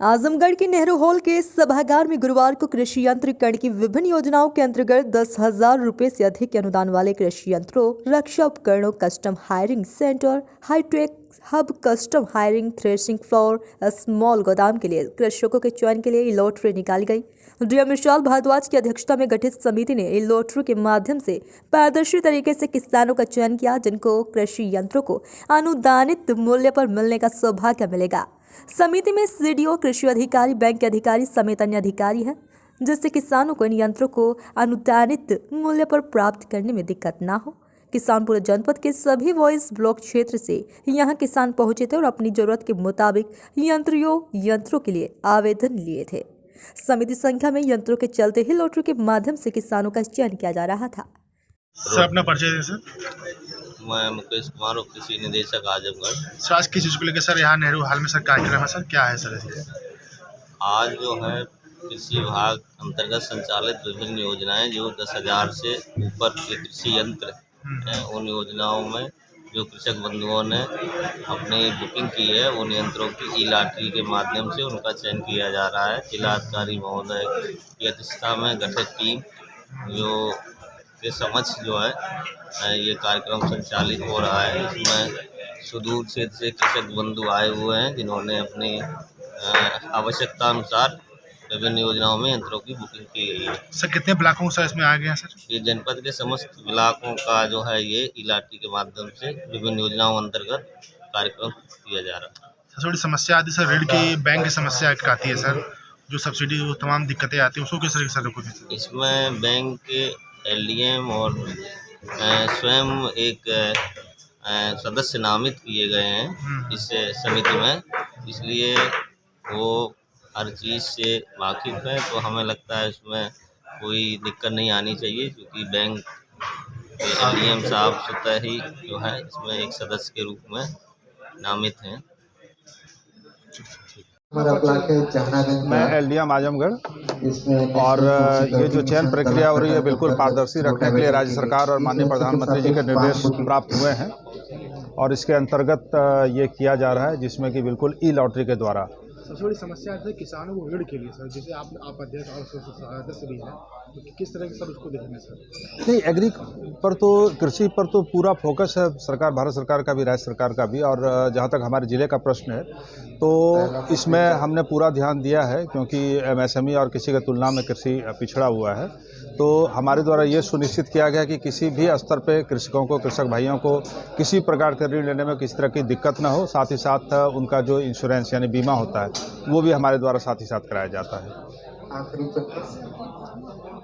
आजमगढ़ के नेहरू हॉल के सभागार में गुरुवार को कृषि यंत्रीकरण की विभिन्न योजनाओं के अंतर्गत 10,000 रुपये से अधिक के अनुदान वाले कृषि यंत्रों, रक्षा उपकरणों, custom hiring centre, high tech hub, custom hiring, threshing floor, small गोदाम के लिए कृषकों के चयन के लिए लॉटरी निकाली गई। डीएम विशाल भारद्वाज की अध्यक्षता में गठित समिति ने लॉटरी के माध्यम से पारदर्शी तरीके से किसानों का चयन किया, जिनको कृषि यंत्रों को अनुदानित मूल्य पर मिलने का सौभाग्य मिलेगा। समिति में सीडीओ, कृषि अधिकारी, बैंक के अधिकारी समेत अन्य अधिकारी हैं, जिससे किसानों को इन यंत्रों को अनुदानित मूल्य पर प्राप्त करने में दिक्कत ना हो। किसानपुर जनपद के सभी वॉइस ब्लॉक क्षेत्र से यहां किसान पहुंचे थे और अपनी जरूरत के मुताबिक यंत्रों के लिए आवेदन लिए थे। समिति संख्या में यंत्रों के चलते ही लॉटरी के माध्यम से किसानों का चयन किया जा रहा था। सर अपना परिचय दें सर। मैं मुकेश कुमार, कृषि निदेशक आजमगढ़। सर आज किस चीज़ को लेकर सर यहाँ नेहरू हॉल में सर कार्यक्रम है, सर क्या है सर इसमें? आज जो है कृषि विभाग अंतर्गत संचालित विभिन्न योजनाएं जो 10,000 से ऊपर के कृषि यंत्र हैं, उन योजनाओं में जो कृषक बंधुओं ने अपनी बुकिंग की है, उन यंत्रों की ई लॉटरी के माध्यम से उनका चयन किया जा रहा है। जिलाधिकारी महोदय की अध्यक्षता में गठित टीम जो के समक्ष जो है ये कार्यक्रम संचालित हो रहा है। इसमें सुदूर क्षेत्र से कृषक बंधु आए हुए हैं, जिन्होंने अपनी आवश्यकता अनुसार विभिन्न योजनाओं में यंत्रों की बुकिंग की गई है। सर कितने ब्लॉकों सर इसमें आ गए हैं सर? ये जनपद के समस्त ब्लॉकों का जो है ये ई लॉटरी के माध्यम से विभिन्न योजनाओं अंतर्गत कार्यक्रम किया जा रहा है। सर थोड़ी समस्या आती है सर, ऋण की बैंक की समस्या एक आती है सर, जो सब्सिडी वो तमाम दिक्कतें आती हैं, उसको किस तरीके से सर रोकोगे? इसमें बैंक के एलडीएम और स्वयं एक सदस्य नामित किए गए हैं इस समिति में, इसलिए वो हर चीज़ से वाकिफ़ है। तो हमें लगता है इसमें कोई दिक्कत नहीं आनी चाहिए, क्योंकि बैंक के एलडीएम साहब स्वतः ही जो है इसमें एक सदस्य के रूप में नामित हैं। मैं एलडीएम आजमगढ़, और ये जो चयन प्रक्रिया हो रही है बिल्कुल पारदर्शी रखने के लिए राज्य सरकार और माननीय प्रधानमंत्री जी के निर्देश प्राप्त हुए हैं, और इसके अंतर्गत ये किया जा रहा है, जिसमें कि बिल्कुल ई लॉटरी के द्वारा। सबसे बड़ी समस्या है किसानों को ऋण के लिए सर, जैसे आप अध्यक्ष और सदस्य भी हैं, तो किस तरह के सर उसको देखेंगे सर? नहीं, एग्री पर तो, कृषि पर तो पूरा फोकस है सरकार, भारत सरकार का भी, राज्य सरकार का भी, और जहाँ तक हमारे ज़िले का प्रश्न है तो इसमें हमने पूरा ध्यान दिया है, क्योंकि एमएसएमई और किसी की तुलना में कृषि पिछड़ा हुआ है। तो हमारे द्वारा ये सुनिश्चित किया गया कि किसी भी स्तर पे कृषकों को, कृषक भाइयों को किसी प्रकार के ऋण लेने में किसी तरह की दिक्कत ना हो। साथ ही साथ उनका जो इंश्योरेंस यानी बीमा होता है वो भी हमारे द्वारा साथ ही साथ कराया जाता है।